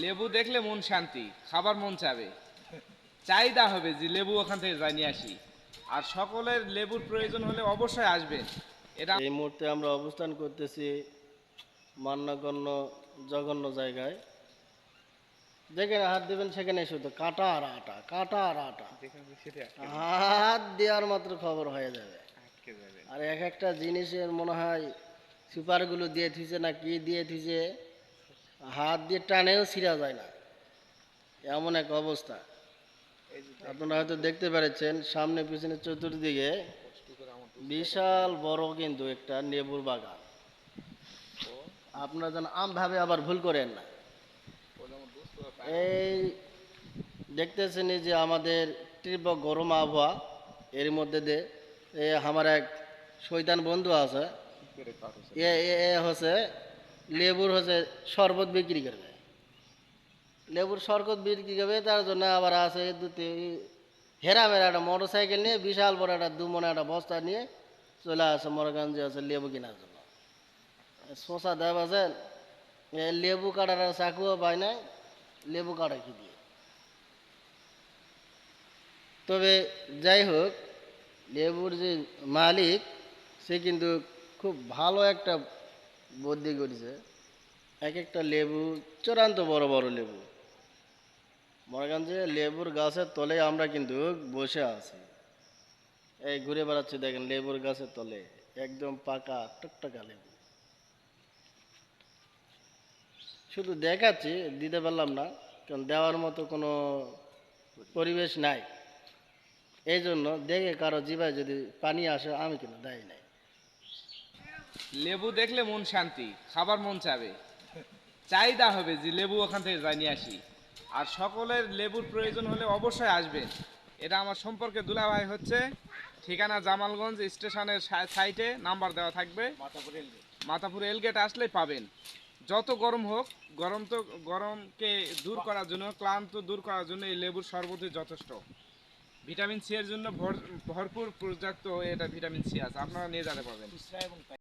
লেবু দেখলে মন শান্তি, খাবার মন চাবে, চাহিদা হবে যে লেবু ওখান থেকে জানিয়ে আসি। আর সকলের লেবুর প্রয়োজন হলে অবশ্যই আসবেন। এটা এই মুহূর্তে আমরা অবস্থান করতেছি মান্যগণ্য জঘন্য জায়গায়। যেখানে হাত দেবেন সেখানে শুধু কাটা আর আটা, কাটা আর আটা। হাত দেওয়ার মাত্র খবর হয়ে যাবে। আর এক একটা জিনিসের মনে হয় সুপারগুলো দিয়ে থুইছে না কি দিয়ে থুইছে, হাত দিয়ে টানেও ছিঁড়া যায় না, এমন এক অবস্থা। আপনারা হয়তো দেখতে পেরেছেন সামনে পিছনে চতুর্দিকে বিশাল বড় কিন্তু একটা লেবুর বাগান। আপনারা যেন আম ভাবে আবার ভুল করেন না। এই দেখতেছেন এই যে আমাদের তীব্র গরম আবহাওয়া, এর মধ্যে দিয়ে আমার এক শয়তান বন্ধু আছে, এ এ এ হচ্ছে লেবুর হচ্ছে শরবত বিক্রি করবে। লেবুর শরবত বিক্রি করবে, তার জন্য আবার আছে হেরামের একটা মোটর সাইকেল নিয়ে বিশাল বড় একটা দুমনে একটা বস্তা নিয়ে চলে আসে মোরগঞ্জে আছে লেবু কেনার জন্য। শশা দেব আছেন, লেবু কাটার আর চাকুও পায় না, লেবু কাটা কি দিয়ে। তবে যাই হোক, লেবুর যে মালিক সে কিন্তু খুব ভালো একটা বুদ্ধি করেছে। এক একটা লেবু চূড়ান্ত বড় বড় লেবু, মনে লেবুর গাছের তলে আমরা কিন্তু বসে আছি, এই ঘুরে বেড়াচ্ছি দেখেন লেবুর গাছের তলে, একদম পাকা টকটকা লেবু। শুধু দেখাচ্ছি, দিতে পারলাম না, কারণ দেওয়ার মতো কোনো পরিবেশ নাই। এই জন্য দেখে কারো জিভায় যদি পানি আসে আমি কিন্তু দেয় নাই। লেবু দেখলে মন শান্তি, খাবার মন চাবে, চাহিদা হবে যে লেবু ওখান থেকে জানিয়ে আসি। আর সকলের লেবুর প্রয়োজন হলে অবশ্যই আসবেন। এটা আমার সম্পর্কে দুলাভাই হচ্ছে, ঠিকানা জামালগঞ্জ স্টেশনের সাইটে নাম্বার দেওয়া থাকবে, মাথাপুর এলগেট আসলেই পাবেন। যত গরম হোক, গরমকে দূর করার জন্য, ক্লান্ত দূর করার জন্য এই লেবুর শরবতই যথেষ্ট। ভিটামিন সি এর জন্য ভরপুর পর্যাপ্ত এটা ভিটামিন সি আছে, আপনারা নিয়ে যেতে পারবেন।